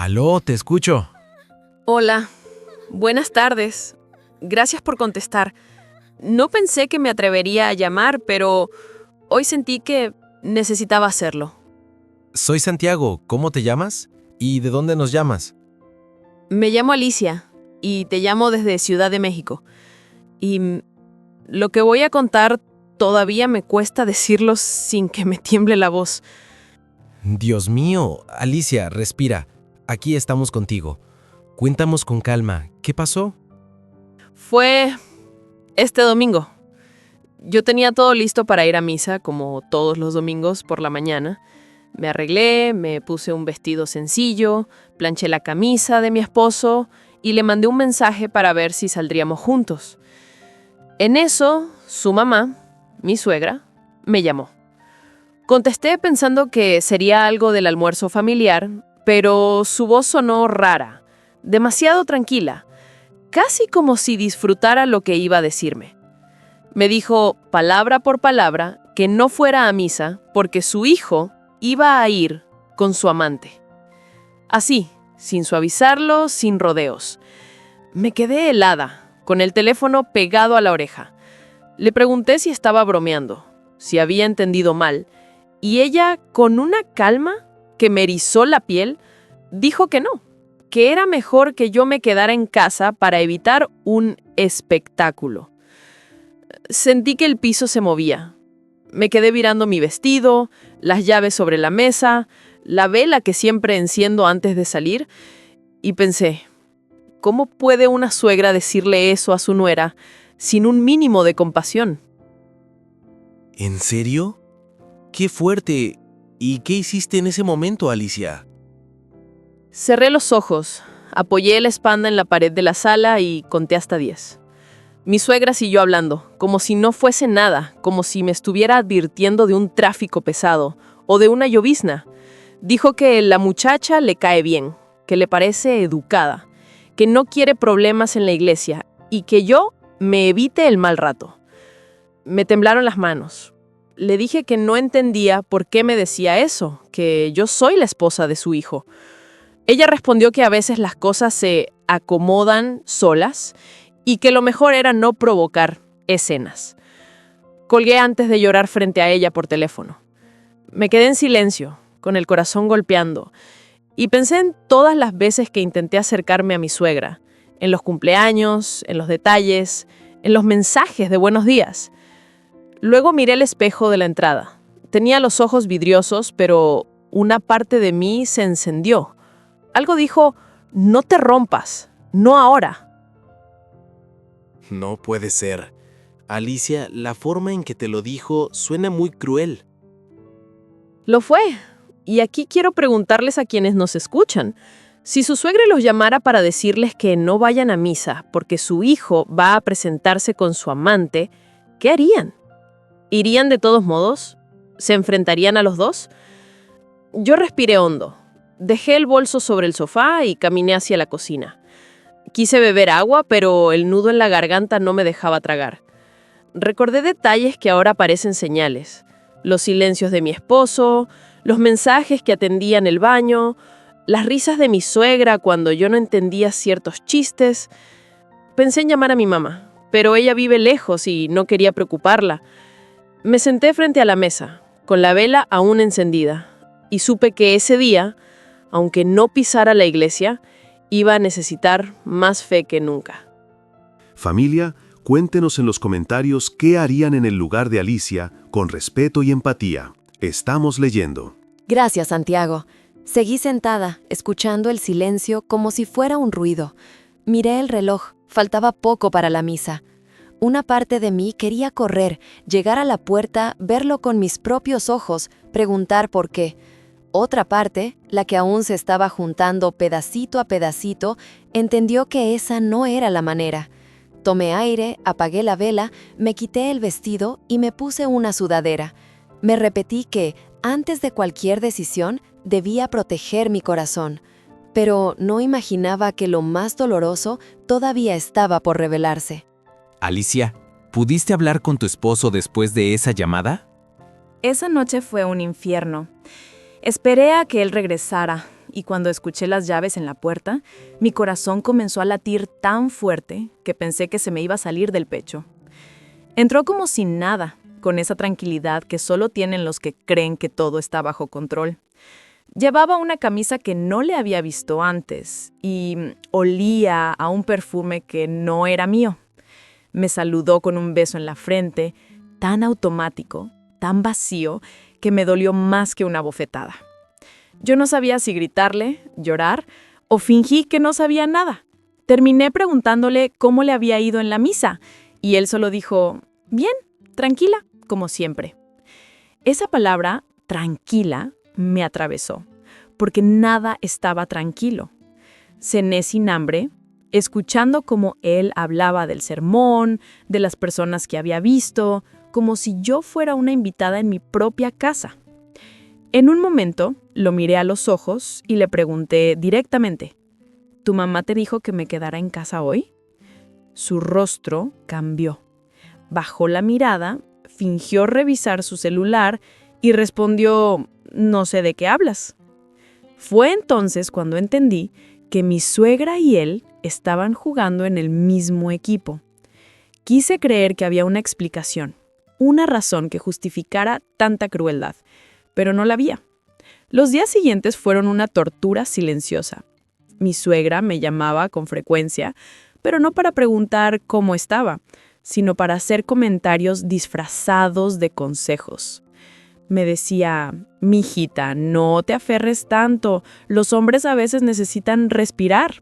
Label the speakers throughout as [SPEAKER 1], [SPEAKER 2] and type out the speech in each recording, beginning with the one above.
[SPEAKER 1] Aló, te escucho.
[SPEAKER 2] Hola, buenas tardes. Gracias por contestar. No pensé que me atrevería a llamar, pero hoy sentí que necesitaba hacerlo.
[SPEAKER 1] Soy Santiago, ¿cómo te llamas? ¿Y de dónde nos llamas?
[SPEAKER 2] Me llamo Alicia y te llamo desde Ciudad de México. Lo que voy a contar todavía me cuesta decirlo sin que me tiemble la voz.
[SPEAKER 1] Dios mío, Alicia, respira. Aquí estamos contigo. Cuéntanos con calma. ¿Qué pasó?
[SPEAKER 2] Fue este domingo. Yo tenía todo listo para ir a misa, como todos los domingos por la mañana. Me arreglé, me puse un vestido sencillo, planché la camisa de mi esposo y le mandé un mensaje para ver si saldríamos juntos. En eso, su mamá, mi suegra, me llamó. Contesté pensando que sería algo del almuerzo familiar, pero su voz sonó rara, demasiado tranquila, casi como si disfrutara lo que iba a decirme. Me dijo, palabra por palabra, que no fuera a misa porque su hijo iba a ir con su amante. Así, sin suavizarlo, sin rodeos. Me quedé helada, con el teléfono pegado a la oreja. Le pregunté si estaba bromeando, si había entendido mal, y ella, con una calma que me erizó la piel, dijo que no, que era mejor que yo me quedara en casa para evitar un espectáculo. Sentí que el piso se movía. Me quedé mirando mi vestido, las llaves sobre la mesa, la vela que siempre enciendo antes de salir, y pensé, ¿cómo puede una suegra decirle eso a su nuera sin un mínimo de compasión?
[SPEAKER 3] ¿En serio? ¡Qué fuerte! ¿Y qué hiciste en ese momento, Alicia?
[SPEAKER 2] Cerré los ojos, apoyé la espalda en la pared de la sala y conté hasta 10. Mi suegra siguió hablando, como si no fuese nada, como si me estuviera advirtiendo de un tráfico pesado o de una llovizna. Dijo que la muchacha le cae bien, que le parece educada, que no quiere problemas en la iglesia y que yo me evite el mal rato. Me temblaron las manos. Le dije que no entendía por qué me decía eso, que yo soy la esposa de su hijo. Ella respondió que a veces las cosas se acomodan solas y que lo mejor era no provocar escenas. Colgué antes de llorar frente a ella por teléfono. Me quedé en silencio, con el corazón golpeando, y pensé en todas las veces que intenté acercarme a mi suegra, en los cumpleaños, en los detalles, en los mensajes de buenos días. Luego miré el espejo de la entrada. Tenía los ojos vidriosos, pero una parte de mí se encendió. Algo dijo, no te rompas, no ahora.
[SPEAKER 3] No puede ser. Alicia, la forma en que te lo dijo suena muy cruel.
[SPEAKER 2] Lo fue. Y aquí quiero preguntarles a quienes nos escuchan. Si su suegra los llamara para decirles que no vayan a misa porque su hijo va a presentarse con su amante, ¿qué harían? ¿Irían de todos modos? ¿Se enfrentarían a los dos? Yo respiré hondo. Dejé el bolso sobre el sofá y caminé hacia la cocina. Quise beber agua, pero el nudo en la garganta no me dejaba tragar. Recordé detalles que ahora parecen señales. Los silencios de mi esposo, los mensajes que atendía en el baño, las risas de mi suegra cuando yo no entendía ciertos chistes. Pensé en llamar a mi mamá, pero ella vive lejos y no quería preocuparla. Me senté frente a la mesa, con la vela aún encendida, y supe que ese día, aunque no pisara la iglesia, iba a necesitar más fe que nunca.
[SPEAKER 4] Familia, cuéntenos en los comentarios qué harían en el lugar de Alicia con respeto y empatía. Estamos leyendo.
[SPEAKER 5] Gracias, Santiago. Seguí sentada, escuchando el silencio como si fuera un ruido. Miré el reloj, faltaba poco para la misa. Una parte de mí quería correr, llegar a la puerta, verlo con mis propios ojos, preguntar por qué. Otra parte, la que aún se estaba juntando pedacito a pedacito, entendió que esa no era la manera. Tomé aire, apagué la vela, me quité el vestido y me puse una sudadera. Me repetí que, antes de cualquier decisión, debía proteger mi corazón. Pero no imaginaba que lo más doloroso todavía estaba por revelarse.
[SPEAKER 6] Alicia, ¿pudiste hablar con tu esposo después de esa llamada?
[SPEAKER 7] Esa noche fue un infierno. Esperé a que él regresara y cuando escuché las llaves en la puerta, mi corazón comenzó a latir tan fuerte que pensé que se me iba a salir del pecho. Entró como sin nada, con esa tranquilidad que solo tienen los que creen que todo está bajo control. Llevaba una camisa que no le había visto antes y olía a un perfume que no era mío. Me saludó con un beso en la frente, tan automático, tan vacío, que me dolió más que una bofetada. Yo no sabía si gritarle, llorar o fingí que no sabía nada. Terminé preguntándole cómo le había ido en la misa y él solo dijo, bien, tranquila, como siempre. Esa palabra, tranquila, me atravesó, porque nada estaba tranquilo. Cené sin hambre, escuchando cómo él hablaba del sermón, de las personas que había visto, como si yo fuera una invitada en mi propia casa. En un momento, lo miré a los ojos y le pregunté directamente, ¿tu mamá te dijo que me quedara en casa hoy? Su rostro cambió. Bajó la mirada, fingió revisar su celular y respondió, no sé de qué hablas. Fue entonces cuando entendí que mi suegra y él estaban jugando en el mismo equipo. Quise creer que había una explicación, una razón que justificara tanta crueldad, pero no la había. Los días siguientes fueron una tortura silenciosa. Mi suegra me llamaba con frecuencia, pero no para preguntar cómo estaba, sino para hacer comentarios disfrazados de consejos. Me decía, mijita, no te aferres tanto, los hombres a veces necesitan respirar.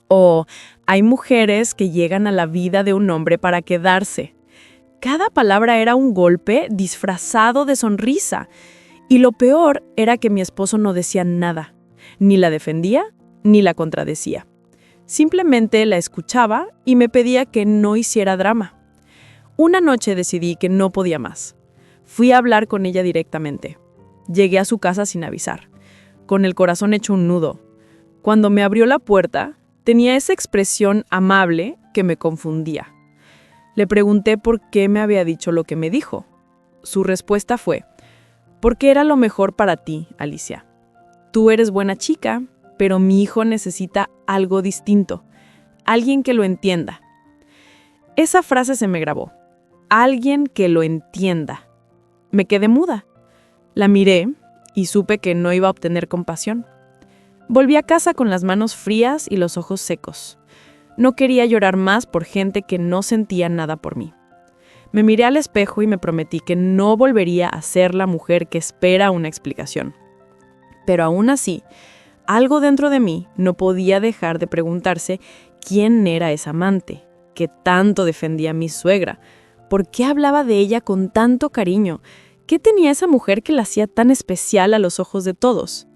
[SPEAKER 7] O hay mujeres que llegan a la vida de un hombre para quedarse. Cada palabra era un golpe disfrazado de sonrisa. Y lo peor era que mi esposo no decía nada. Ni la defendía, ni la contradecía. Simplemente la escuchaba y me pedía que no hiciera drama. Una noche decidí que no podía más. Fui a hablar con ella directamente. Llegué a su casa sin avisar, con el corazón hecho un nudo. Cuando me abrió la puerta, tenía esa expresión amable que me confundía. Le pregunté por qué me había dicho lo que me dijo. Su respuesta fue, porque era lo mejor para ti, Alicia. Tú eres buena chica, pero mi hijo necesita algo distinto, alguien que lo entienda. Esa frase se me grabó. Alguien que lo entienda. Me quedé muda. La miré y supe que no iba a obtener compasión. Volví a casa con las manos frías y los ojos secos. No quería llorar más por gente que no sentía nada por mí. Me miré al espejo y me prometí que no volvería a ser la mujer que espera una explicación. Pero aún así, algo dentro de mí no podía dejar de preguntarse quién era esa amante, que tanto defendía a mi suegra. ¿Por qué hablaba de ella con tanto cariño? ¿Qué tenía esa mujer que la hacía tan especial a los ojos de todos?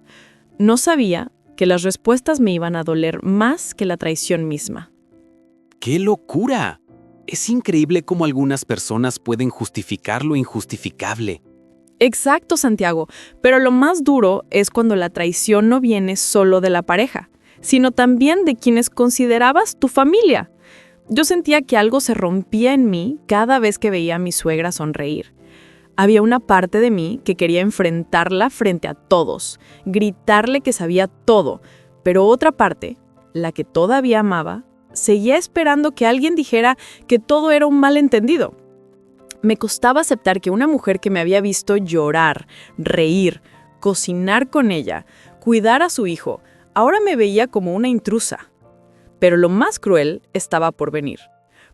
[SPEAKER 7] No sabía que las respuestas me iban a doler más que la traición misma.
[SPEAKER 6] ¡Qué locura! Es increíble cómo algunas personas pueden justificar lo injustificable.
[SPEAKER 2] Exacto, Santiago, pero lo más duro es cuando la traición no viene solo de la pareja, sino también de quienes considerabas tu familia. Yo sentía que algo se rompía en mí cada vez que veía a mi suegra sonreír. Había una parte de mí que quería enfrentarla frente a todos, gritarle que sabía todo, pero otra parte, la que todavía amaba, seguía esperando que alguien dijera que todo era un malentendido. Me costaba aceptar que una mujer que me había visto llorar, reír, cocinar con ella, cuidar a su hijo, ahora me veía como una intrusa. Pero lo más cruel estaba por venir,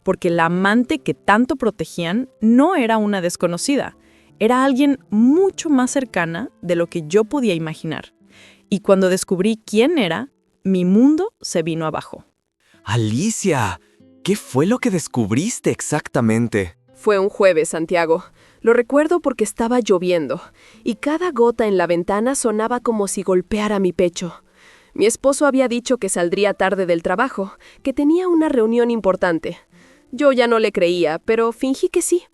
[SPEAKER 2] porque la amante que tanto protegían no era una desconocida, era alguien mucho más cercana de lo que yo podía imaginar. Y cuando descubrí quién era, mi mundo se vino abajo.
[SPEAKER 8] Alicia, ¿qué fue lo que descubriste exactamente?
[SPEAKER 2] Fue un jueves, Santiago. Lo recuerdo porque estaba lloviendo, y cada gota en la ventana sonaba como si golpeara mi pecho. Mi esposo había dicho que saldría tarde del trabajo, que tenía una reunión importante. Yo ya no le creía, pero fingí que sí.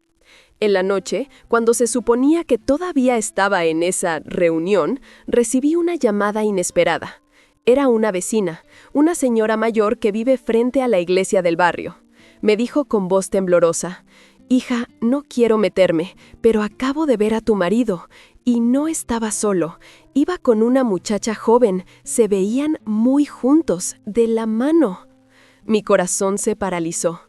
[SPEAKER 2] En la noche, cuando se suponía que todavía estaba en esa reunión, recibí una llamada inesperada. Era una vecina, una señora mayor que vive frente a la iglesia del barrio. Me dijo con voz temblorosa, «Hija, no quiero meterme, pero acabo de ver a tu marido
[SPEAKER 9] Y no estaba solo, iba con una muchacha joven, se veían muy juntos, de la mano. Mi corazón se paralizó.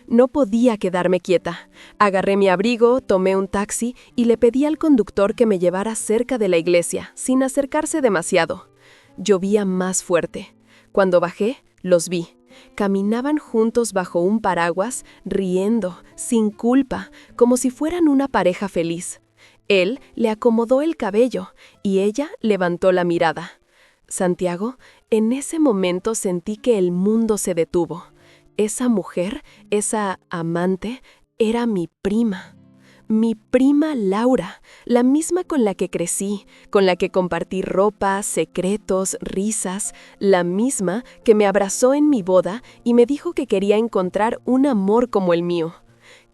[SPEAKER 9] No podía quedarme quieta. Agarré mi abrigo, tomé un taxi y le pedí al conductor que me llevara cerca de la iglesia, sin acercarse demasiado. Llovía más fuerte. Cuando bajé, los vi. Caminaban juntos bajo un paraguas, riendo, sin culpa, como si fueran una pareja feliz. Él le acomodó el cabello y ella levantó la mirada. Santiago, en ese momento sentí que el mundo se detuvo. Esa mujer, esa amante, era mi prima. Mi prima Laura, la misma con la que crecí, con la que compartí ropa, secretos, risas, la misma que me abrazó en mi boda y me dijo que quería encontrar un amor como el mío.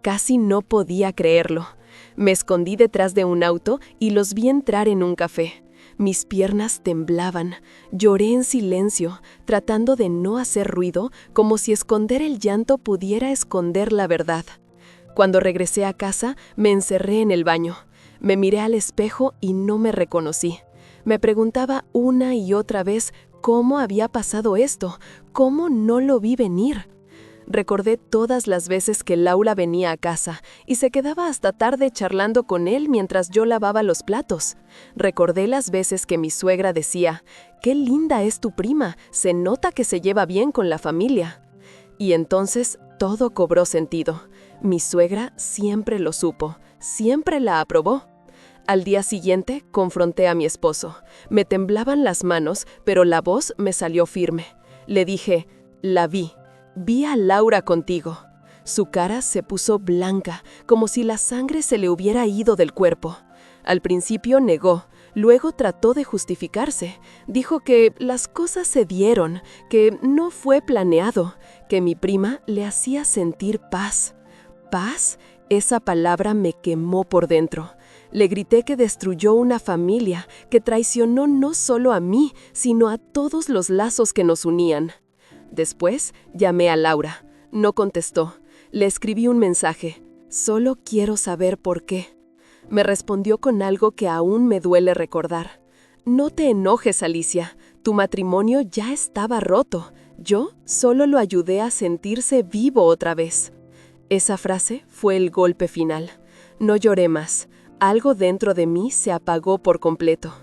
[SPEAKER 9] Casi no podía creerlo. Me escondí detrás de un auto y los vi entrar en un café. Mis piernas temblaban. Lloré en silencio, tratando de no hacer ruido, como si esconder el llanto pudiera esconder la verdad. Cuando regresé a casa, me encerré en el baño. Me miré al espejo y no me reconocí. Me preguntaba una y otra vez cómo había pasado esto, cómo no lo vi venir. Recordé todas las veces que Laura venía a casa y se quedaba hasta tarde charlando con él mientras yo lavaba los platos. Recordé las veces que mi suegra decía, «Qué linda es tu prima, se nota que se lleva bien con la familia». Y entonces todo cobró sentido. Mi suegra siempre lo supo, siempre la aprobó. Al día siguiente confronté a mi esposo. Me temblaban las manos, pero la voz me salió firme. Le dije, «La vi. Vi a Laura contigo». Su cara se puso blanca, como si la sangre se le hubiera ido del cuerpo. Al principio negó, luego trató de justificarse. Dijo que las cosas se dieron, que no fue planeado, que mi prima le hacía sentir paz. ¿Paz? Esa palabra me quemó por dentro. Le grité que destruyó una familia, que traicionó no solo a mí, sino a todos los lazos que nos unían. Después llamé a Laura. No contestó. Le escribí un mensaje. «Solo quiero saber por qué». Me respondió con algo que aún me duele recordar. «No te enojes, Alicia. Tu matrimonio ya estaba roto. Yo solo lo ayudé a sentirse vivo otra vez». Esa frase fue el golpe final. No lloré más. Algo dentro de mí se apagó por completo.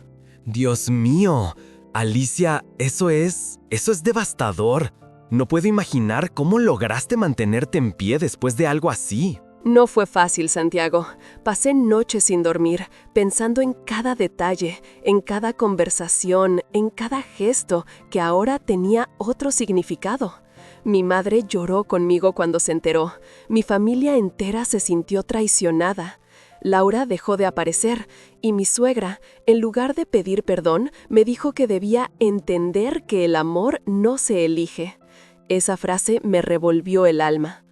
[SPEAKER 8] Dios mío, Alicia, eso es devastador. No puedo imaginar cómo lograste mantenerte en pie después de algo así.
[SPEAKER 9] No fue fácil, Santiago. Pasé noches sin dormir, pensando en cada detalle, en cada conversación, en cada gesto que ahora tenía otro significado. Mi madre lloró conmigo cuando se enteró. Mi familia entera se sintió traicionada. Laura dejó de aparecer y mi suegra, en lugar de pedir perdón, me dijo que debía entender que el amor no se elige. Esa frase me revolvió el alma.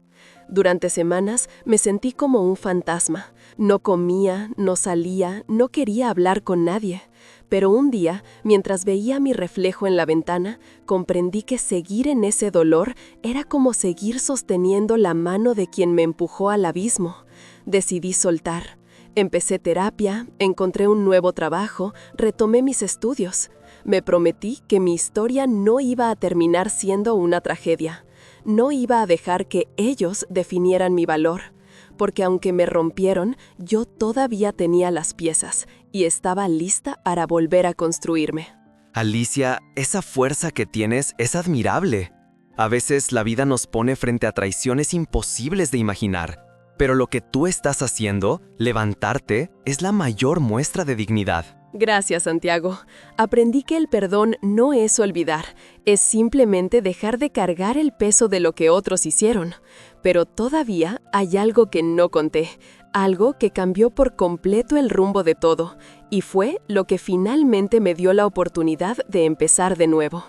[SPEAKER 9] Durante semanas me sentí como un fantasma. No comía, no salía, no quería hablar con nadie. Pero un día, mientras veía mi reflejo en la ventana, comprendí que seguir en ese dolor era como seguir sosteniendo la mano de quien me empujó al abismo. Decidí soltar. Empecé terapia, encontré un nuevo trabajo, retomé mis estudios. Me prometí que mi historia no iba a terminar siendo una tragedia. No iba a dejar que ellos definieran mi valor, porque aunque me rompieron, yo todavía tenía las piezas y estaba lista para volver a construirme.
[SPEAKER 8] Alicia, esa fuerza que tienes es admirable. A veces la vida nos pone frente a traiciones imposibles de imaginar, pero lo que tú estás haciendo, levantarte, es la mayor muestra de dignidad.
[SPEAKER 9] Gracias, Santiago. Aprendí que el perdón no es olvidar, es simplemente dejar de cargar el peso de lo que otros hicieron. Pero todavía hay algo que no conté, algo que cambió por completo el rumbo de todo, y fue lo que finalmente me dio la oportunidad de empezar de nuevo.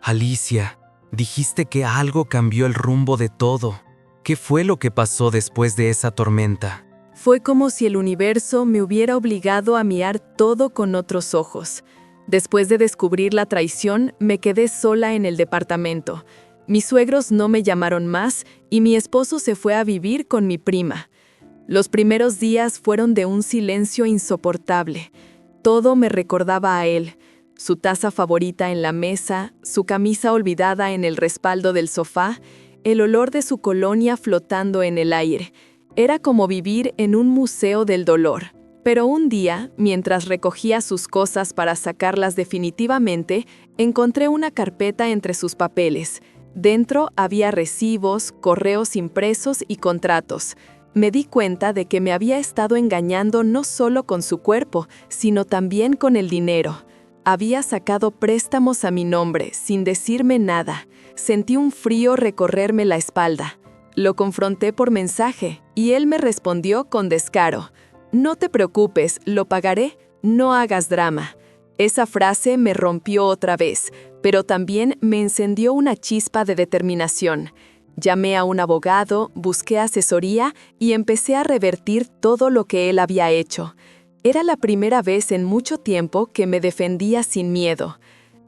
[SPEAKER 1] Alicia, dijiste que algo cambió el rumbo de todo. ¿Qué fue lo que pasó después de esa tormenta?
[SPEAKER 7] Fue como si el universo me hubiera obligado a mirar todo con otros ojos. Después de descubrir la traición, me quedé sola en el departamento. Mis suegros no me llamaron más y mi esposo se fue a vivir con mi prima. Los primeros días fueron de un silencio insoportable. Todo me recordaba a él. Su taza favorita en la mesa, su camisa olvidada en el respaldo del sofá, el olor de su colonia flotando en el aire. Era como vivir en un museo del dolor. Pero un día, mientras recogía sus cosas para sacarlas definitivamente, encontré una carpeta entre sus papeles. Dentro había recibos, correos impresos y contratos. Me di cuenta de que me había estado engañando no solo con su cuerpo, sino también con el dinero. Había sacado préstamos a mi nombre, sin decirme nada. Sentí un frío recorrerme la espalda. Lo confronté por mensaje, y él me respondió con descaro. «No te preocupes, lo pagaré, no hagas drama». Esa frase me rompió otra vez, pero también me encendió una chispa de determinación. Llamé a un abogado, busqué asesoría y empecé a revertir todo lo que él había hecho. Era la primera vez en mucho tiempo que me defendía sin miedo.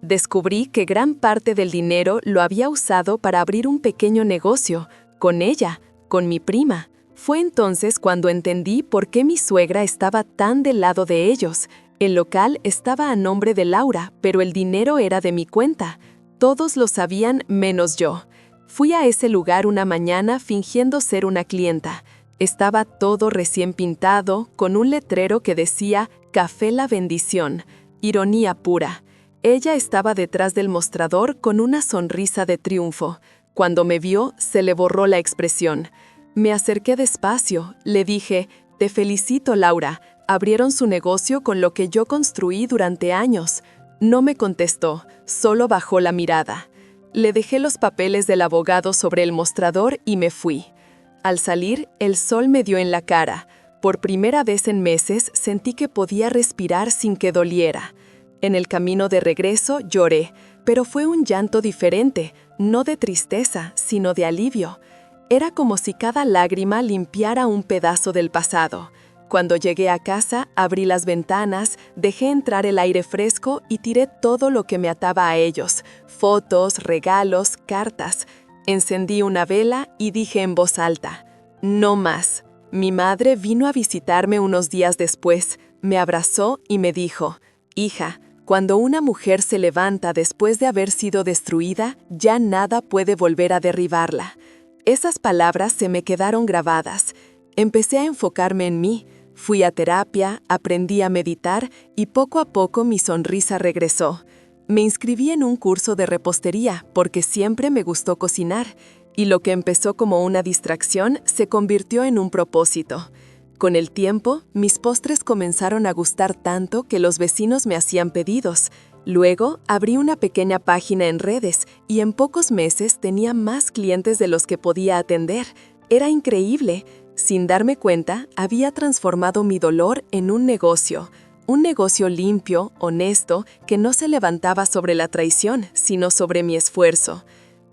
[SPEAKER 7] Descubrí que gran parte del dinero lo había usado para abrir un pequeño negocio, con ella, con mi prima. Fue entonces cuando entendí por qué mi suegra estaba tan del lado de ellos. El local estaba a nombre de Laura, pero el dinero era de mi cuenta. Todos lo sabían menos yo. Fui a ese lugar una mañana fingiendo ser una clienta. Estaba todo recién pintado, con un letrero que decía «Café La Bendición». Ironía pura. Ella estaba detrás del mostrador con una sonrisa de triunfo. Cuando me vio, se le borró la expresión. Me acerqué despacio, le dije, «Te felicito, Laura. Abrieron su negocio con lo que yo construí durante años». No me contestó, solo bajó la mirada. Le dejé los papeles del abogado sobre el mostrador y me fui. Al salir, el sol me dio en la cara. Por primera vez en meses sentí que podía respirar sin que doliera. En el camino de regreso lloré, pero fue un llanto diferente, no de tristeza, sino de alivio. Era como si cada lágrima limpiara un pedazo del pasado. Cuando llegué a casa, abrí las ventanas, dejé entrar el aire fresco y tiré todo lo que me ataba a ellos: fotos, regalos, cartas. Encendí una vela y dije en voz alta, «No más». Mi madre vino a visitarme unos días después, me abrazó y me dijo, «Hija, cuando una mujer se levanta después de haber sido destruida, ya nada puede volver a derribarla». Esas palabras se me quedaron grabadas. Empecé a enfocarme en mí. Fui a terapia, aprendí a meditar y poco a poco mi sonrisa regresó. Me inscribí en un curso de repostería porque siempre me gustó cocinar, y lo que empezó como una distracción se convirtió en un propósito. Con el tiempo, mis postres comenzaron a gustar tanto que los vecinos me hacían pedidos. Luego, abrí una pequeña página en redes y en pocos meses tenía más clientes de los que podía atender. Era increíble. Sin darme cuenta, había transformado mi dolor en un negocio limpio, honesto, que no se levantaba sobre la traición, sino sobre mi esfuerzo.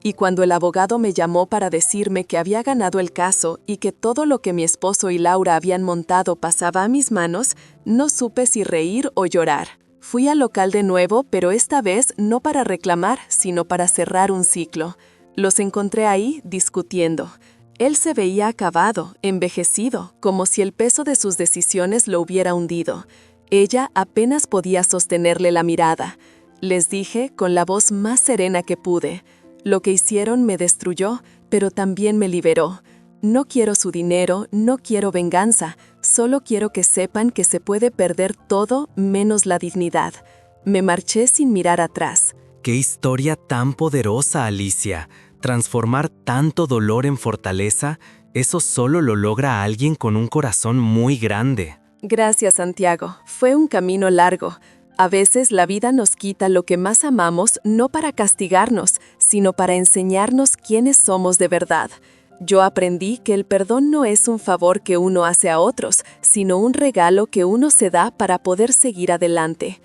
[SPEAKER 7] Y cuando el abogado me llamó para decirme que había ganado el caso y que todo lo que mi esposo y Laura habían montado pasaba a mis manos, no supe si reír o llorar. Fui al local de nuevo, pero esta vez no para reclamar, sino para cerrar un ciclo. Los encontré ahí discutiendo. Él se veía acabado, envejecido, como si el peso de sus decisiones lo hubiera hundido. Ella apenas podía sostenerle la mirada. Les dije con la voz más serena que pude, «Lo que hicieron me destruyó, pero también me liberó. No quiero su dinero, no quiero venganza, solo quiero que sepan que se puede perder todo menos la dignidad». Me marché sin mirar atrás.
[SPEAKER 8] ¡Qué historia tan poderosa, Alicia! Transformar tanto dolor en fortaleza, eso solo lo logra alguien con un corazón muy grande.
[SPEAKER 9] Gracias, Santiago. Fue un camino largo. A veces la vida nos quita lo que más amamos no para castigarnos, sino para enseñarnos quiénes somos de verdad. Yo aprendí que el perdón no es un favor que uno hace a otros, sino un regalo que uno se da para poder seguir adelante.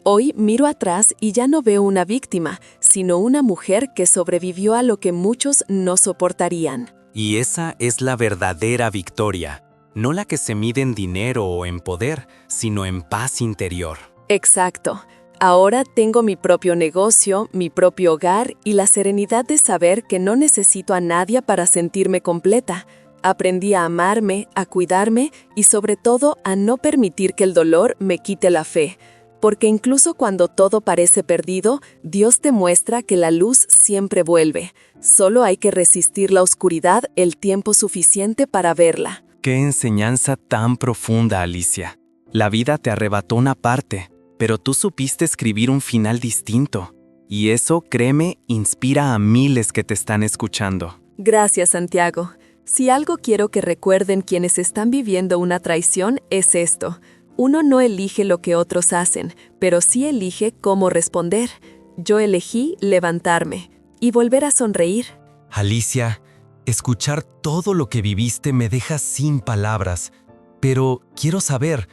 [SPEAKER 9] Hoy miro atrás y ya no veo una víctima, sino una mujer que sobrevivió a lo que muchos no soportarían.
[SPEAKER 6] Y esa es la verdadera victoria, no la que se mide en dinero o en poder, sino en paz interior.
[SPEAKER 9] Exacto. Ahora tengo mi propio negocio, mi propio hogar y la serenidad de saber que no necesito a nadie para sentirme completa. Aprendí a amarme, a cuidarme y sobre todo a no permitir que el dolor me quite la fe, porque incluso cuando todo parece perdido, Dios te muestra que la luz siempre vuelve. Solo hay que resistir la oscuridad el tiempo suficiente para verla.
[SPEAKER 6] Qué enseñanza tan profunda, Alicia. La vida te arrebató una parte, pero tú supiste escribir un final distinto. Y eso, créeme, inspira a miles que te están escuchando.
[SPEAKER 9] Gracias, Santiago. Si algo quiero que recuerden quienes están viviendo una traición es esto. Uno no elige lo que otros hacen, pero sí elige cómo responder. Yo elegí levantarme y volver a sonreír.
[SPEAKER 6] Alicia, escuchar todo lo que viviste me deja sin palabras, pero quiero saber,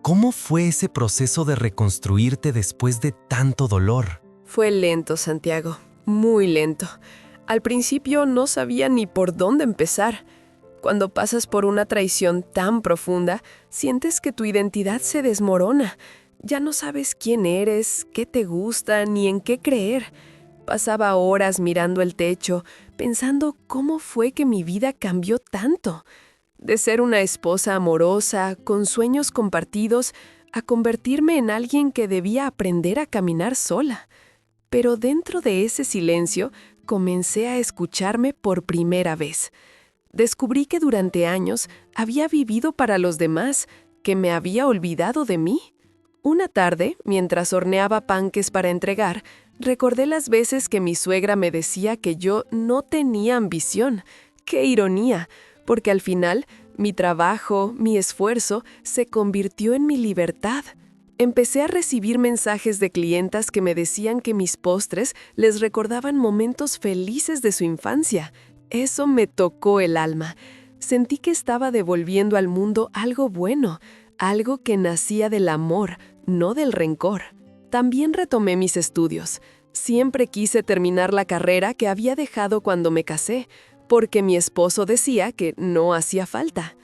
[SPEAKER 6] ¿cómo fue ese proceso de reconstruirte después de tanto dolor?
[SPEAKER 9] Fue lento, Santiago, muy lento. Al principio no sabía ni por dónde empezar. Cuando pasas por una traición tan profunda, sientes que tu identidad se desmorona. Ya no sabes quién eres, qué te gusta, ni en qué creer. Pasaba horas mirando el techo, pensando cómo fue que mi vida cambió tanto. De ser una esposa amorosa, con sueños compartidos, a convertirme en alguien que debía aprender a caminar sola. Pero dentro de ese silencio, comencé a escucharme por primera vez. Descubrí que durante años había vivido para los demás, que me había olvidado de mí. Una tarde, mientras horneaba panques para entregar, recordé las veces que mi suegra me decía que yo no tenía ambición. ¡Qué ironía! Porque al final, mi trabajo, mi esfuerzo, se convirtió en mi libertad. Empecé a recibir mensajes de clientas que me decían que mis postres les recordaban momentos felices de su infancia. Eso me tocó el alma. Sentí que estaba devolviendo al mundo algo bueno, algo que nacía del amor, no del rencor. También retomé mis estudios. Siempre quise terminar la carrera que había dejado cuando me casé, porque mi esposo decía que no hacía falta.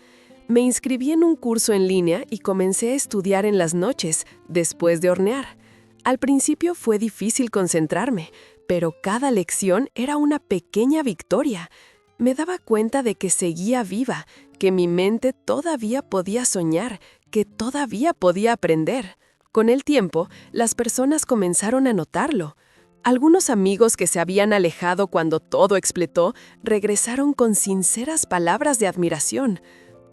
[SPEAKER 9] Me inscribí en un curso en línea y comencé a estudiar en las noches, después de hornear. Al principio fue difícil concentrarme, pero cada lección era una pequeña victoria. Me daba cuenta de que seguía viva, que mi mente todavía podía soñar, que todavía podía aprender. Con el tiempo, las personas comenzaron a notarlo. Algunos amigos que se habían alejado cuando todo explotó, regresaron con sinceras palabras de admiración.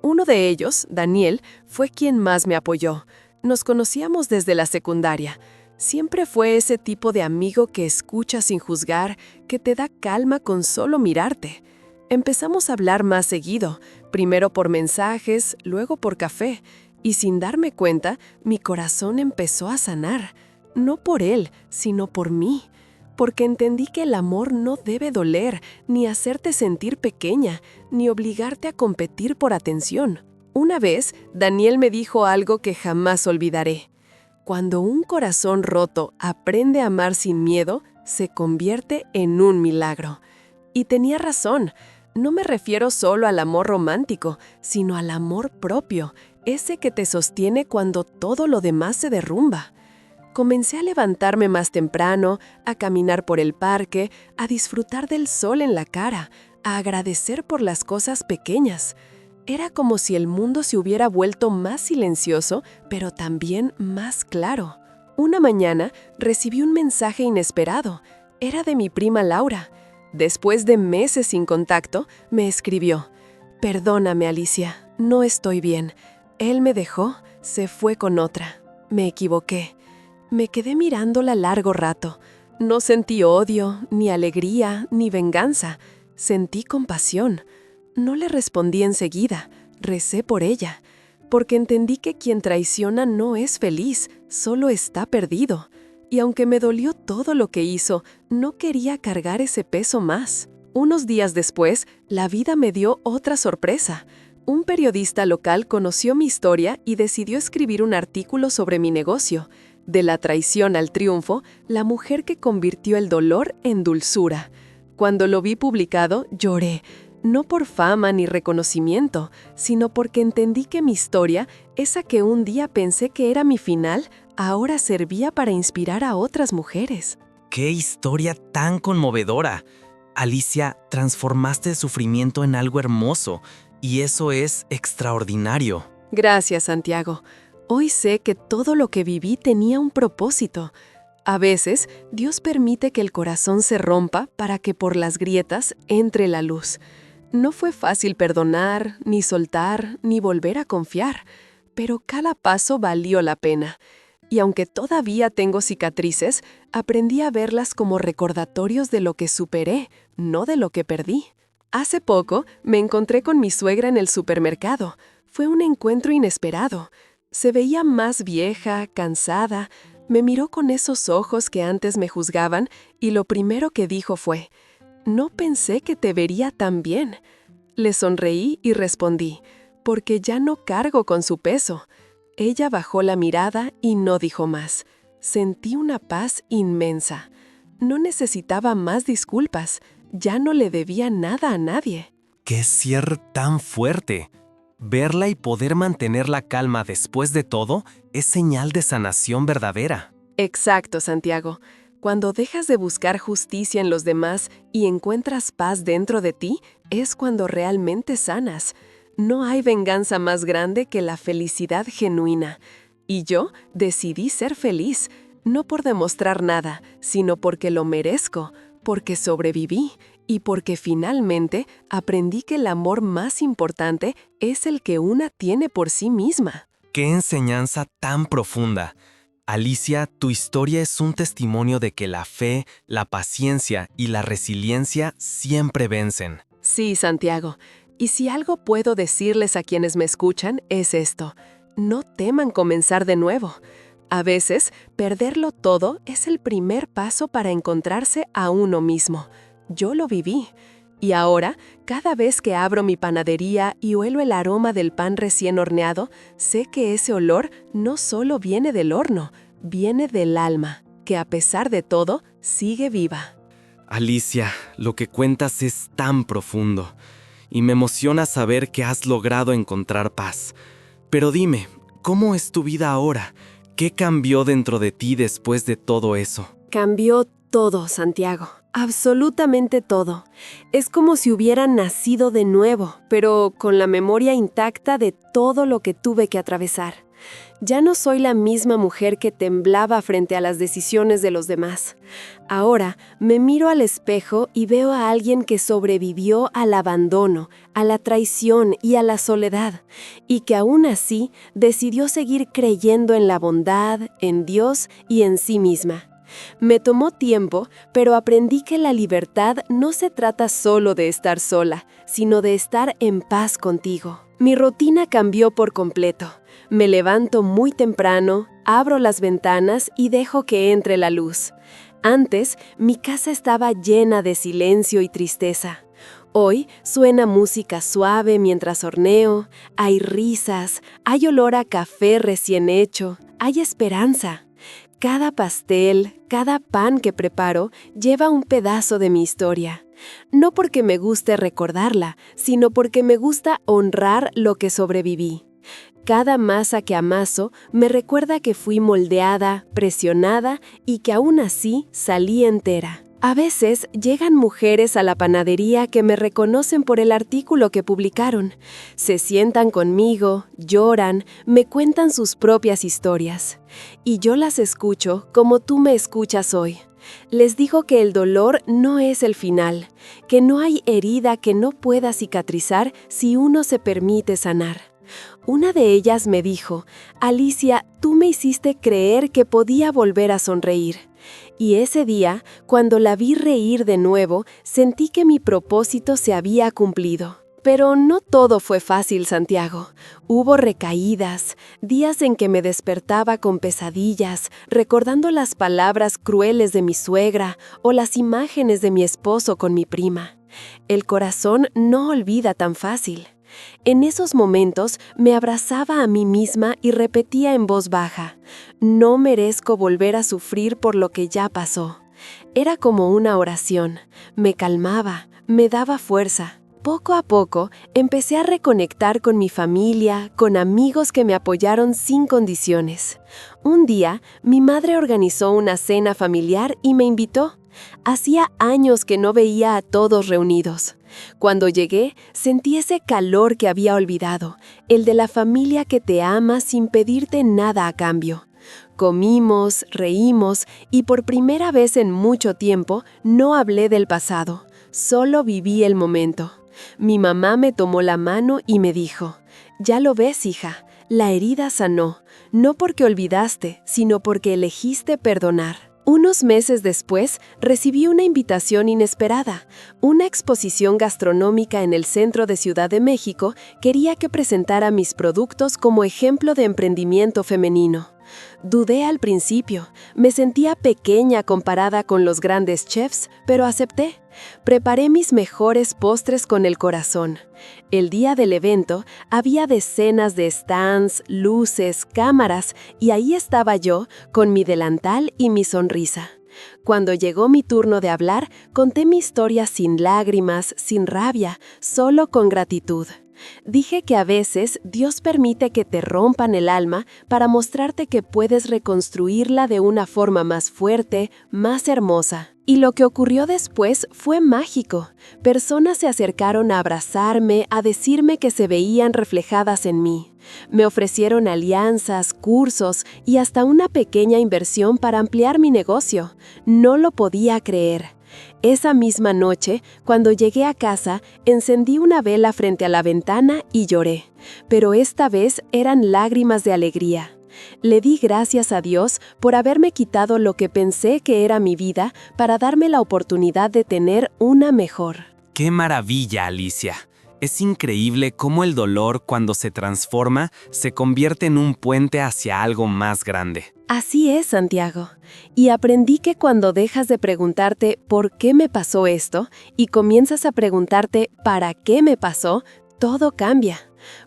[SPEAKER 9] Uno de ellos, Daniel, fue quien más me apoyó. Nos conocíamos desde la secundaria. Siempre fue ese tipo de amigo que escucha sin juzgar, que te da calma con solo mirarte. Empezamos a hablar más seguido, primero por mensajes, luego por café, y sin darme cuenta, mi corazón empezó a sanar. No por él, sino por mí. Porque entendí que el amor no debe doler, ni hacerte sentir pequeña, ni obligarte a competir por atención. Una vez, Daniel me dijo algo que jamás olvidaré. Cuando un corazón roto aprende a amar sin miedo, se convierte en un milagro. Y tenía razón, no me refiero solo al amor romántico, sino al amor propio, ese que te sostiene cuando todo lo demás se derrumba. Comencé a levantarme más temprano, a caminar por el parque, a disfrutar del sol en la cara, a agradecer por las cosas pequeñas. Era como si el mundo se hubiera vuelto más silencioso, pero también más claro. Una mañana recibí un mensaje inesperado. Era de mi prima Laura. Después de meses sin contacto, me escribió: «Perdóname, Alicia, no estoy bien. Él me dejó, se fue con otra. Me equivoqué». Me quedé mirándola largo rato. No sentí odio, ni alegría, ni venganza. Sentí compasión. No le respondí enseguida. Recé por ella. Porque entendí que quien traiciona no es feliz, solo está perdido. Y aunque me dolió todo lo que hizo, no quería cargar ese peso más. Unos días después, la vida me dio otra sorpresa. Un periodista local conoció mi historia y decidió escribir un artículo sobre mi negocio. De la traición al triunfo, la mujer que convirtió el dolor en dulzura. Cuando lo vi publicado, lloré, no por fama ni reconocimiento, sino porque entendí que mi historia, esa que un día pensé que era mi final, ahora servía para inspirar a otras mujeres.
[SPEAKER 6] ¡Qué historia tan conmovedora! Alicia, transformaste el sufrimiento en algo hermoso, y eso es extraordinario.
[SPEAKER 9] Gracias, Santiago. Hoy sé que todo lo que viví tenía un propósito. A veces, Dios permite que el corazón se rompa para que por las grietas entre la luz. No fue fácil perdonar, ni soltar, ni volver a confiar, pero cada paso valió la pena. Y aunque todavía tengo cicatrices, aprendí a verlas como recordatorios de lo que superé, no de lo que perdí. Hace poco me encontré con mi suegra en el supermercado. Fue un encuentro inesperado. Se veía más vieja, cansada. Me miró con esos ojos que antes me juzgaban y lo primero que dijo fue: «No pensé que te vería tan bien». Le sonreí y respondí: «Porque ya no cargo con su peso». Ella bajó la mirada y no dijo más. Sentí una paz inmensa. No necesitaba más disculpas. Ya no le debía nada a nadie.
[SPEAKER 6] ¡Qué cierre tan fuerte! Verla y poder mantener la calma después de todo es señal de sanación verdadera.
[SPEAKER 9] Exacto, Santiago. Cuando dejas de buscar justicia en los demás y encuentras paz dentro de ti, es cuando realmente sanas. No hay venganza más grande que la felicidad genuina. Y yo decidí ser feliz, no por demostrar nada, sino porque lo merezco, porque sobreviví y porque finalmente aprendí que el amor más importante es el que una tiene por sí misma.
[SPEAKER 6] ¡Qué enseñanza tan profunda! Alicia, tu historia es un testimonio de que la fe, la paciencia y la resiliencia siempre vencen.
[SPEAKER 9] Sí, Santiago. Y si algo puedo decirles a quienes me escuchan es esto: no teman comenzar de nuevo. A veces, perderlo todo es el primer paso para encontrarse a uno mismo. Yo lo viví. Y ahora, cada vez que abro mi panadería y huelo el aroma del pan recién horneado, sé que ese olor no solo viene del horno, viene del alma, que a pesar de todo, sigue viva.
[SPEAKER 6] Alicia, lo que cuentas es tan profundo. Y me emociona saber que has logrado encontrar paz. Pero dime, ¿cómo es tu vida ahora? ¿Qué cambió dentro de ti después de todo eso?
[SPEAKER 9] Cambió todo, Santiago. Absolutamente todo. Es como si hubiera nacido de nuevo, pero con la memoria intacta de todo lo que tuve que atravesar. Ya no soy la misma mujer que temblaba frente a las decisiones de los demás. Ahora me miro al espejo y veo a alguien que sobrevivió al abandono, a la traición y a la soledad, y que aún así decidió seguir creyendo en la bondad, en Dios y en sí misma. Me tomó tiempo, pero aprendí que la libertad no se trata solo de estar sola, sino de estar en paz contigo. Mi rutina cambió por completo. Me levanto muy temprano, abro las ventanas y dejo que entre la luz. Antes, mi casa estaba llena de silencio y tristeza. Hoy suena música suave mientras horneo, hay risas, hay olor a café recién hecho, hay esperanza. Cada pastel, cada pan que preparo lleva un pedazo de mi historia. No porque me guste recordarla, sino porque me gusta honrar lo que sobreviví. Cada masa que amaso me recuerda que fui moldeada, presionada y que aún así salí entera. A veces llegan mujeres a la panadería que me reconocen por el artículo que publicaron. Se sientan conmigo, lloran, me cuentan sus propias historias. Y yo las escucho como tú me escuchas hoy. Les digo que el dolor no es el final, que no hay herida que no pueda cicatrizar si uno se permite sanar. Una de ellas me dijo: Alicia, tú me hiciste creer que podía volver a sonreír. Y ese día, cuando la vi reír de nuevo, sentí que mi propósito se había cumplido. Pero no todo fue fácil, Santiago. Hubo recaídas, días en que me despertaba con pesadillas, recordando las palabras crueles de mi suegra o las imágenes de mi esposo con mi prima. El corazón no olvida tan fácil. En esos momentos me abrazaba a mí misma y repetía en voz baja: no merezco volver a sufrir por lo que ya pasó. Era como una oración, me calmaba, me daba fuerza. Poco a poco, empecé a reconectar con mi familia, con amigos que me apoyaron sin condiciones. Un día, mi madre organizó una cena familiar y me invitó. Hacía años que no veía a todos reunidos. Cuando llegué, sentí ese calor que había olvidado, el de la familia que te ama sin pedirte nada a cambio. Comimos, reímos y por primera vez en mucho tiempo no hablé del pasado, solo viví el momento. Mi mamá me tomó la mano y me dijo: «Ya lo ves, hija, la herida sanó, no porque olvidaste, sino porque elegiste perdonar». Unos meses después, recibí una invitación inesperada. Una exposición gastronómica en el centro de Ciudad de México quería que presentara mis productos como ejemplo de emprendimiento femenino. Dudé al principio, me sentía pequeña comparada con los grandes chefs, pero acepté. Preparé mis mejores postres con el corazón. El día del evento había decenas de stands, luces, cámaras, y ahí estaba yo, con mi delantal y mi sonrisa. Cuando llegó mi turno de hablar, conté mi historia sin lágrimas, sin rabia, solo con gratitud. Dije que a veces Dios permite que te rompan el alma para mostrarte que puedes reconstruirla de una forma más fuerte, más hermosa. Y lo que ocurrió después fue mágico. Personas se acercaron a abrazarme, a decirme que se veían reflejadas en mí. Me ofrecieron alianzas, cursos y hasta una pequeña inversión para ampliar mi negocio. No lo podía creer. Esa misma noche, cuando llegué a casa, encendí una vela frente a la ventana y lloré. Pero esta vez eran lágrimas de alegría. Le di gracias a Dios por haberme quitado lo que pensé que era mi vida para darme la oportunidad de tener una mejor.
[SPEAKER 8] ¡Qué maravilla, Alicia! Es increíble cómo el dolor, cuando se transforma, se convierte en un puente hacia algo más grande.
[SPEAKER 9] Así es, Santiago. Y aprendí que cuando dejas de preguntarte ¿por qué me pasó esto? Y comienzas a preguntarte ¿para qué me pasó?, todo cambia.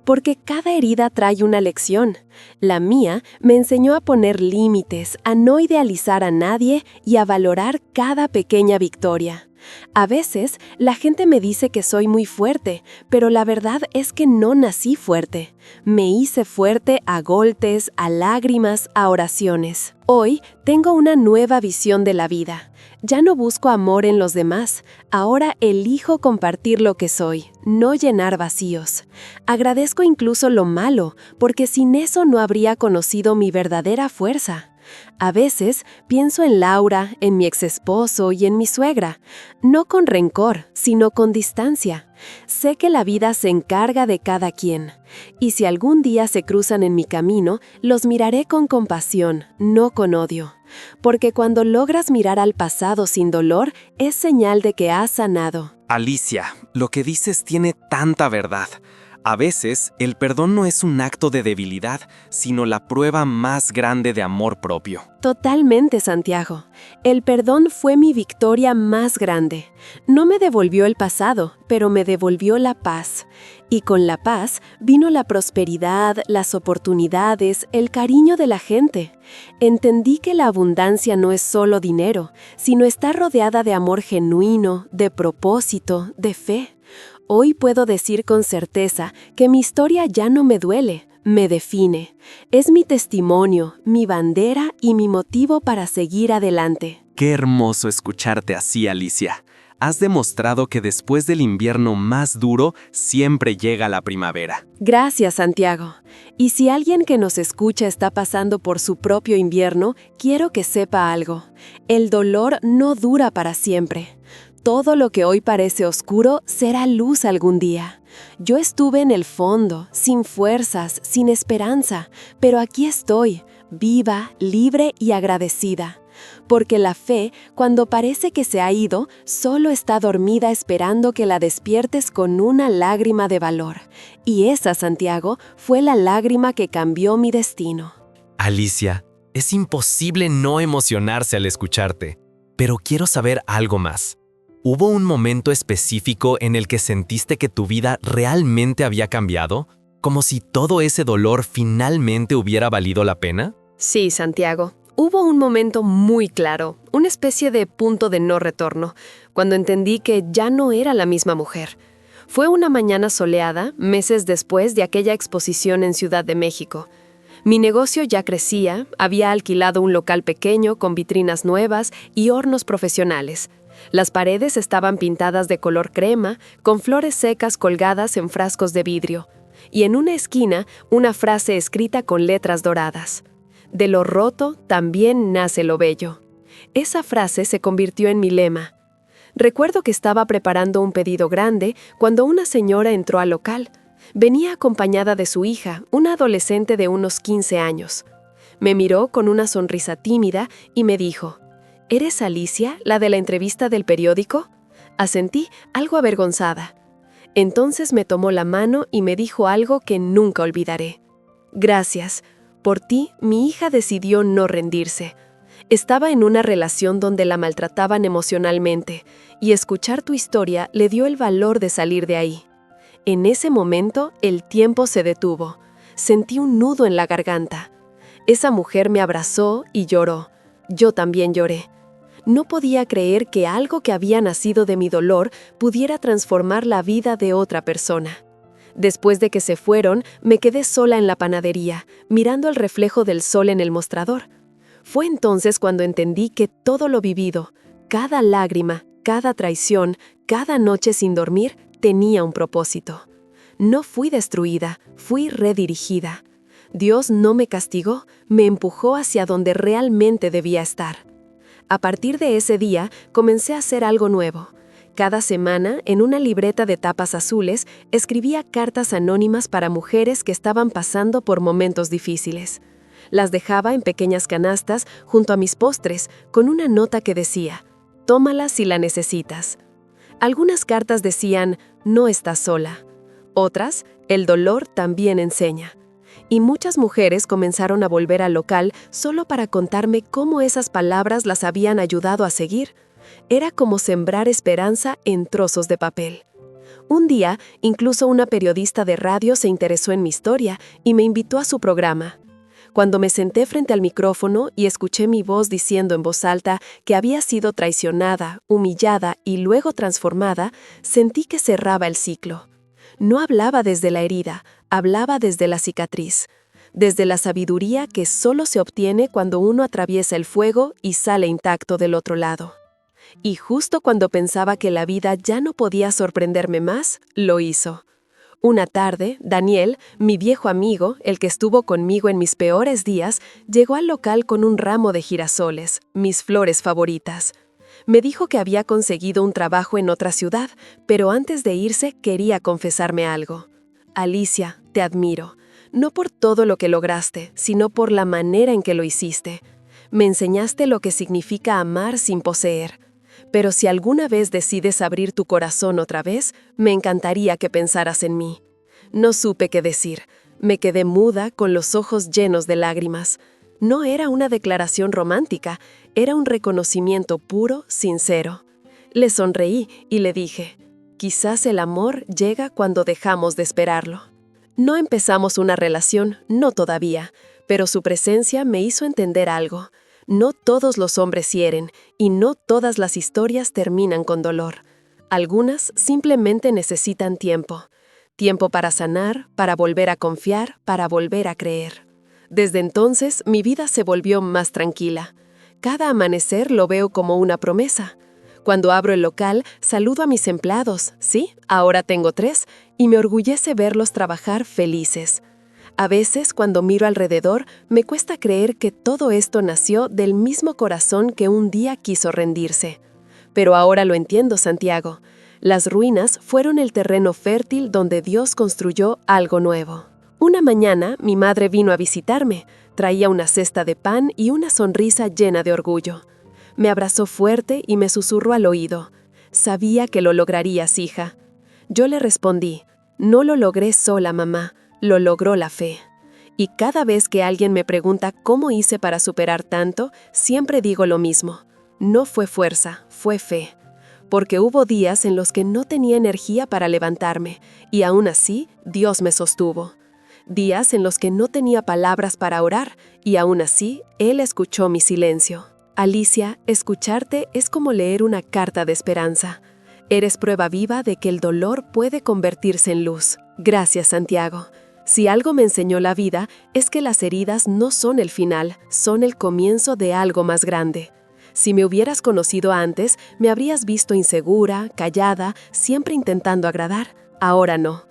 [SPEAKER 9] Porque cada herida trae una lección. La mía me enseñó a poner límites, a no idealizar a nadie y a valorar cada pequeña victoria. A veces, la gente me dice que soy muy fuerte, pero la verdad es que no nací fuerte. Me hice fuerte a golpes, a lágrimas, a oraciones. Hoy tengo una nueva visión de la vida. Ya no busco amor en los demás, ahora elijo compartir lo que soy, no llenar vacíos. Agradezco incluso lo malo, porque sin eso no habría conocido mi verdadera fuerza. A veces pienso en Laura, en mi exesposo y en mi suegra, no con rencor, sino con distancia. Sé que la vida se encarga de cada quien, y si algún día se cruzan en mi camino, los miraré con compasión, no con odio. Porque cuando logras mirar al pasado sin dolor, es señal de que has sanado.
[SPEAKER 8] Alicia, lo que dices tiene tanta verdad. A veces, el perdón no es un acto de debilidad, sino la prueba más grande de amor propio.
[SPEAKER 9] Totalmente, Santiago. El perdón fue mi victoria más grande. No me devolvió el pasado, pero me devolvió la paz. Y con la paz vino la prosperidad, las oportunidades, el cariño de la gente. Entendí que la abundancia no es solo dinero, sino estar rodeada de amor genuino, de propósito, de fe. Hoy puedo decir con certeza que mi historia ya no me duele, me define. Es mi testimonio, mi bandera y mi motivo para seguir adelante.
[SPEAKER 8] Qué hermoso escucharte así, Alicia. Has demostrado que después del invierno más duro, siempre llega la primavera.
[SPEAKER 9] Gracias, Santiago. Y si alguien que nos escucha está pasando por su propio invierno, quiero que sepa algo. El dolor no dura para siempre. Todo lo que hoy parece oscuro será luz algún día. Yo estuve en el fondo, sin fuerzas, sin esperanza, pero aquí estoy, viva, libre y agradecida. Porque la fe, cuando parece que se ha ido, solo está dormida esperando que la despiertes con una lágrima de valor. Y esa, Santiago, fue la lágrima que cambió mi destino.
[SPEAKER 6] Alicia, es imposible no emocionarse al escucharte, pero quiero saber algo más. ¿Hubo un momento específico en el que sentiste que tu vida realmente había cambiado? ¿Como si todo ese dolor finalmente hubiera valido la pena?
[SPEAKER 9] Sí, Santiago. Hubo un momento muy claro, una especie de punto de no retorno, cuando entendí que ya no era la misma mujer. Fue una mañana soleada, meses después de aquella exposición en Ciudad de México. Mi negocio ya crecía, había alquilado un local pequeño con vitrinas nuevas y hornos profesionales. Las paredes estaban pintadas de color crema, con flores secas colgadas en frascos de vidrio. Y en una esquina, una frase escrita con letras doradas. De lo roto también nace lo bello. Esa frase se convirtió en mi lema. Recuerdo que estaba preparando un pedido grande cuando una señora entró al local. Venía acompañada de su hija, una adolescente de unos 15 años. Me miró con una sonrisa tímida y me dijo, ¿eres Alicia, la de la entrevista del periódico? Asentí, algo avergonzada. Entonces me tomó la mano y me dijo algo que nunca olvidaré. Gracias. Por ti, mi hija decidió no rendirse. Estaba en una relación donde la maltrataban emocionalmente, y escuchar tu historia le dio el valor de salir de ahí. En ese momento, el tiempo se detuvo. Sentí un nudo en la garganta. Esa mujer me abrazó y lloró. Yo también lloré. No podía creer que algo que había nacido de mi dolor pudiera transformar la vida de otra persona. Después de que se fueron, me quedé sola en la panadería, mirando el reflejo del sol en el mostrador. Fue entonces cuando entendí que todo lo vivido, cada lágrima, cada traición, cada noche sin dormir, tenía un propósito. No fui destruida, fui redirigida. Dios no me castigó, me empujó hacia donde realmente debía estar. A partir de ese día, comencé a hacer algo nuevo. Cada semana, en una libreta de tapas azules, escribía cartas anónimas para mujeres que estaban pasando por momentos difíciles. Las dejaba en pequeñas canastas junto a mis postres, con una nota que decía, «Tómala si la necesitas». Algunas cartas decían, «No estás sola». Otras, «El dolor también enseña». Y muchas mujeres comenzaron a volver al local solo para contarme cómo esas palabras las habían ayudado a seguir. Era como sembrar esperanza en trozos de papel. Un día, incluso una periodista de radio se interesó en mi historia y me invitó a su programa. Cuando me senté frente al micrófono y escuché mi voz diciendo en voz alta que había sido traicionada, humillada y luego transformada, sentí que cerraba el ciclo. No hablaba desde la herida, hablaba desde la cicatriz, desde la sabiduría que solo se obtiene cuando uno atraviesa el fuego y sale intacto del otro lado. Y justo cuando pensaba que la vida ya no podía sorprenderme más, lo hizo. Una tarde, Daniel, mi viejo amigo, el que estuvo conmigo en mis peores días, llegó al local con un ramo de girasoles, mis flores favoritas. Me dijo que había conseguido un trabajo en otra ciudad, pero antes de irse quería confesarme algo. Alicia, te admiro, no por todo lo que lograste, sino por la manera en que lo hiciste. Me enseñaste lo que significa amar sin poseer. Pero si alguna vez decides abrir tu corazón otra vez, me encantaría que pensaras en mí. No supe qué decir. Me quedé muda con los ojos llenos de lágrimas. No era una declaración romántica, era un reconocimiento puro, sincero. Le sonreí y le dije, quizás el amor llega cuando dejamos de esperarlo. No empezamos una relación, no todavía, pero su presencia me hizo entender algo. No todos los hombres hieren, y no todas las historias terminan con dolor. Algunas simplemente necesitan tiempo. Tiempo para sanar, para volver a confiar, para volver a creer. Desde entonces, mi vida se volvió más tranquila. Cada amanecer lo veo como una promesa. Cuando abro el local, saludo a mis empleados, sí, ahora tengo 3, y me orgullece verlos trabajar felices. A veces, cuando miro alrededor, me cuesta creer que todo esto nació del mismo corazón que un día quiso rendirse. Pero ahora lo entiendo, Santiago. Las ruinas fueron el terreno fértil donde Dios construyó algo nuevo. Una mañana, mi madre vino a visitarme. Traía una cesta de pan y una sonrisa llena de orgullo. Me abrazó fuerte y me susurró al oído. Sabía que lo lograrías, hija. Yo le respondí, no lo logré sola, mamá. Lo logró la fe. Y cada vez que alguien me pregunta cómo hice para superar tanto, siempre digo lo mismo. No fue fuerza, fue fe. Porque hubo días en los que no tenía energía para levantarme, y aún así, Dios me sostuvo. Días en los que no tenía palabras para orar, y aún así, Él escuchó mi silencio. Alicia, escucharte es como leer una carta de esperanza. Eres prueba viva de que el dolor puede convertirse en luz. Gracias, Santiago. Si algo me enseñó la vida, es que las heridas no son el final, son el comienzo de algo más grande. Si me hubieras conocido antes, me habrías visto insegura, callada, siempre intentando agradar. Ahora no.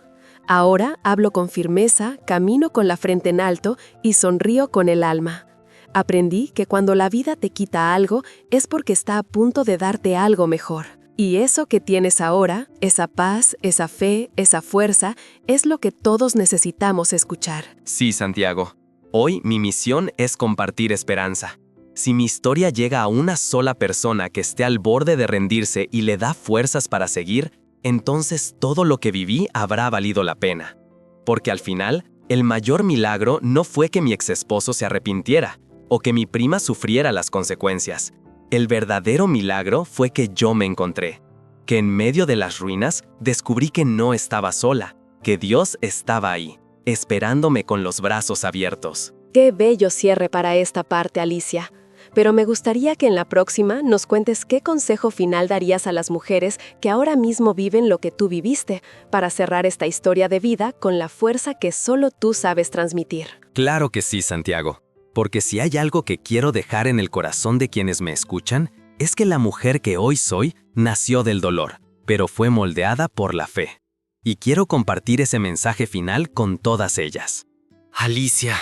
[SPEAKER 9] Ahora hablo con firmeza, camino con la frente en alto y sonrío con el alma. Aprendí que cuando la vida te quita algo, es porque está a punto de darte algo mejor. Y eso que tienes ahora, esa paz, esa fe, esa fuerza, es lo que todos necesitamos escuchar.
[SPEAKER 8] Sí, Santiago. Hoy mi misión es compartir esperanza. Si mi historia llega a una sola persona que esté al borde de rendirse y le da fuerzas para seguir, entonces todo lo que viví habrá valido la pena. Porque al final, el mayor milagro no fue que mi exesposo se arrepintiera o que mi prima sufriera las consecuencias. El verdadero milagro fue que yo me encontré, que en medio de las ruinas descubrí que no estaba sola, que Dios estaba ahí, esperándome con los brazos abiertos.
[SPEAKER 9] Qué bello cierre para esta parte, Alicia. Pero me gustaría que en la próxima nos cuentes qué consejo final darías a las mujeres que ahora mismo viven lo que tú viviste, para cerrar esta historia de vida con la fuerza que solo tú sabes transmitir.
[SPEAKER 8] Claro que sí, Santiago. Porque si hay algo que quiero dejar en el corazón de quienes me escuchan, es que la mujer que hoy soy nació del dolor, pero fue moldeada por la fe. Y quiero compartir ese mensaje final con todas ellas. Alicia,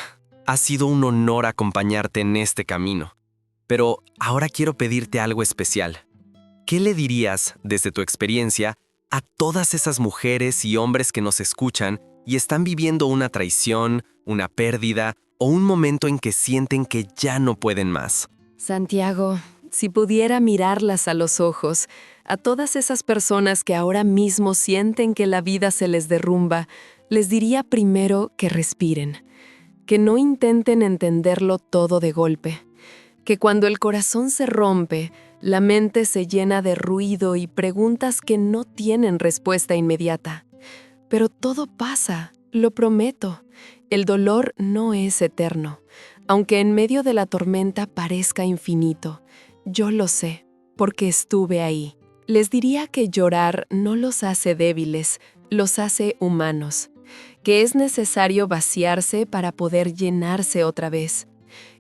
[SPEAKER 8] ha sido un honor acompañarte en este camino. Pero ahora quiero pedirte algo especial. ¿Qué le dirías, desde tu experiencia, a todas esas mujeres y hombres que nos escuchan y están viviendo una traición, una pérdida o un momento en que sienten que ya no pueden más?
[SPEAKER 9] Santiago, si pudiera mirarlas a los ojos, a todas esas personas que ahora mismo sienten que la vida se les derrumba, les diría primero que respiren, que no intenten entenderlo todo de golpe, que cuando el corazón se rompe, la mente se llena de ruido y preguntas que no tienen respuesta inmediata. Pero todo pasa, lo prometo. El dolor no es eterno, aunque en medio de la tormenta parezca infinito. Yo lo sé, porque estuve ahí. Les diría que llorar no los hace débiles, los hace humanos, que es necesario vaciarse para poder llenarse otra vez,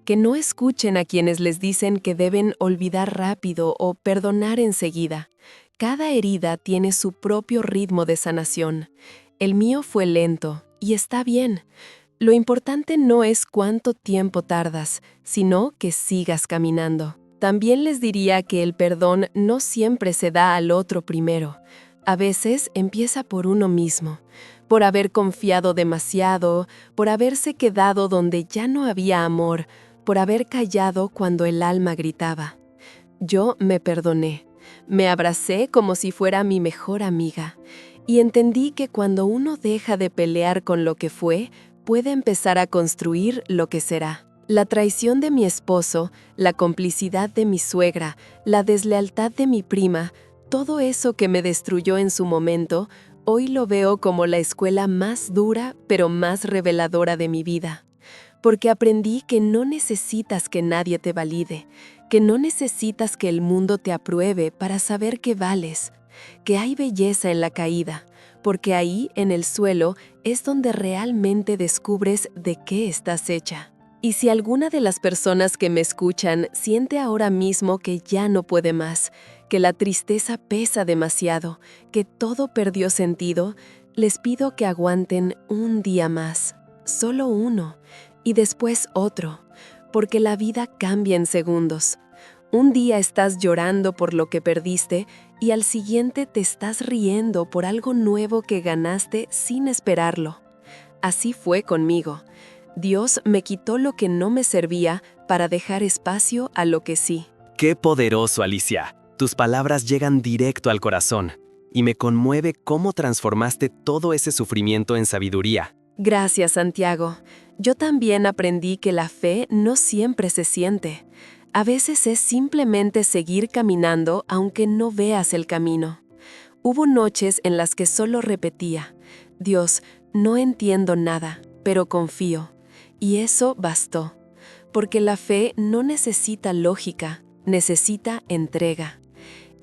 [SPEAKER 9] que no escuchen a quienes les dicen que deben olvidar rápido o perdonar enseguida. Cada herida tiene su propio ritmo de sanación. El mío fue lento, y está bien. Lo importante no es cuánto tiempo tardas, sino que sigas caminando. También les diría que el perdón no siempre se da al otro primero. A veces empieza por uno mismo, por haber confiado demasiado, por haberse quedado donde ya no había amor, por haber callado cuando el alma gritaba. Yo me perdoné, me abracé como si fuera mi mejor amiga, y entendí que cuando uno deja de pelear con lo que fue, puede empezar a construir lo que será. La traición de mi esposo, la complicidad de mi suegra, la deslealtad de mi prima, todo eso que me destruyó en su momento, hoy lo veo como la escuela más dura, pero más reveladora de mi vida. Porque aprendí que no necesitas que nadie te valide, que no necesitas que el mundo te apruebe para saber que vales, que hay belleza en la caída, porque ahí, en el suelo, es donde realmente descubres de qué estás hecha. Y si alguna de las personas que me escuchan siente ahora mismo que ya no puede más, que la tristeza pesa demasiado, que todo perdió sentido, les pido que aguanten un día más, solo uno, y después otro, porque la vida cambia en segundos. Un día estás llorando por lo que perdiste y al siguiente te estás riendo por algo nuevo que ganaste sin esperarlo. Así fue conmigo. Dios me quitó lo que no me servía para dejar espacio a lo que sí.
[SPEAKER 8] ¡Qué poderoso, Alicia! Tus palabras llegan directo al corazón y me conmueve cómo transformaste todo ese sufrimiento en sabiduría.
[SPEAKER 9] Gracias, Santiago. Yo también aprendí que la fe no siempre se siente. A veces es simplemente seguir caminando aunque no veas el camino. Hubo noches en las que solo repetía, Dios, no entiendo nada, pero confío. Y eso bastó, porque la fe no necesita lógica, necesita entrega.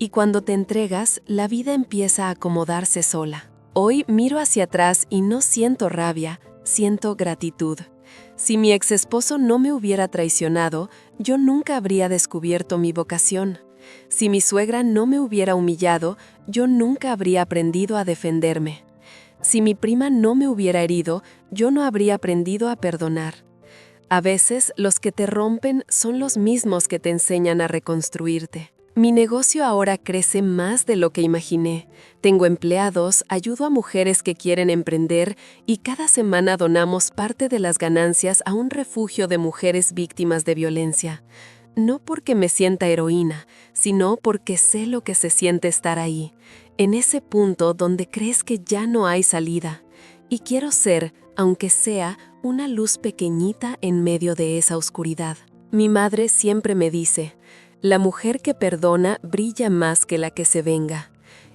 [SPEAKER 9] Y cuando te entregas, la vida empieza a acomodarse sola. Hoy miro hacia atrás y no siento rabia, siento gratitud. Si mi ex esposo no me hubiera traicionado, yo nunca habría descubierto mi vocación. Si mi suegra no me hubiera humillado, yo nunca habría aprendido a defenderme. Si mi prima no me hubiera herido, yo no habría aprendido a perdonar. A veces, los que te rompen son los mismos que te enseñan a reconstruirte. Mi negocio ahora crece más de lo que imaginé. Tengo empleados, ayudo a mujeres que quieren emprender y cada semana donamos parte de las ganancias a un refugio de mujeres víctimas de violencia. No porque me sienta heroína, sino porque sé lo que se siente estar ahí, en ese punto donde crees que ya no hay salida. Y quiero ser, aunque sea, una luz pequeñita en medio de esa oscuridad. Mi madre siempre me dice: la mujer que perdona brilla más que la que se venga.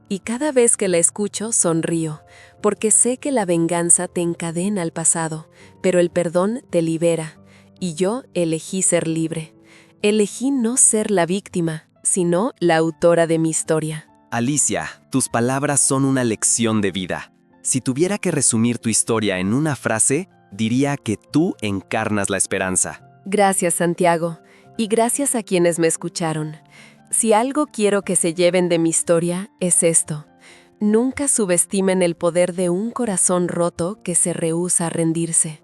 [SPEAKER 9] Y cada vez que la escucho sonrío, porque sé que la venganza te encadena al pasado, pero el perdón te libera. Y yo elegí ser libre. Elegí no ser la víctima, sino la autora de mi historia.
[SPEAKER 8] Alicia, tus palabras son una lección de vida. Si tuviera que resumir tu historia en una frase, diría que tú encarnas la esperanza.
[SPEAKER 9] Gracias, Santiago, y gracias a quienes me escucharon. Si algo quiero que se lleven de mi historia, es esto. Nunca subestimen el poder de un corazón roto que se rehúsa a rendirse,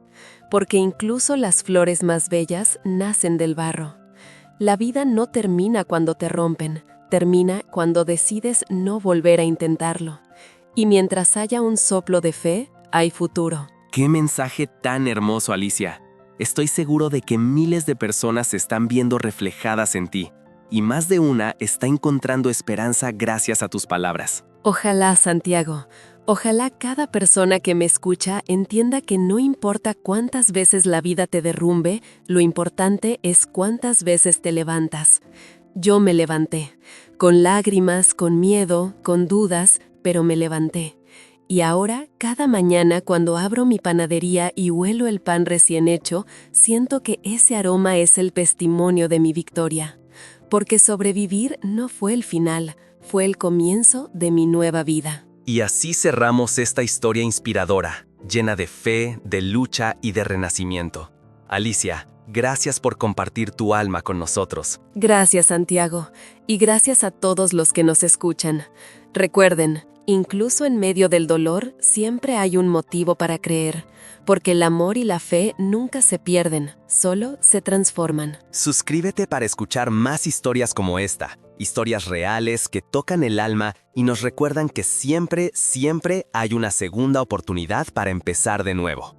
[SPEAKER 9] porque incluso las flores más bellas nacen del barro. La vida no termina cuando te rompen, termina cuando decides no volver a intentarlo. Y mientras haya un soplo de fe, hay futuro.
[SPEAKER 8] ¡Qué mensaje tan hermoso, Alicia! Estoy seguro de que miles de personas se están viendo reflejadas en ti, y más de una está encontrando esperanza gracias a tus palabras.
[SPEAKER 9] Ojalá, Santiago, ojalá cada persona que me escucha entienda que no importa cuántas veces la vida te derrumbe, lo importante es cuántas veces te levantas. Yo me levanté, con lágrimas, con miedo, con dudas, pero me levanté. Y ahora, cada mañana cuando abro mi panadería y huelo el pan recién hecho, siento que ese aroma es el testimonio de mi victoria. Porque sobrevivir no fue el final, fue el comienzo de mi nueva vida.
[SPEAKER 8] Y así cerramos esta historia inspiradora, llena de fe, de lucha y de renacimiento. Alicia, gracias por compartir tu alma con nosotros.
[SPEAKER 9] Gracias, Santiago, y gracias a todos los que nos escuchan. Recuerden, incluso en medio del dolor, siempre hay un motivo para creer, porque el amor y la fe nunca se pierden, solo se transforman.
[SPEAKER 8] Suscríbete para escuchar más historias como esta, historias reales que tocan el alma y nos recuerdan que siempre, siempre hay una segunda oportunidad para empezar de nuevo.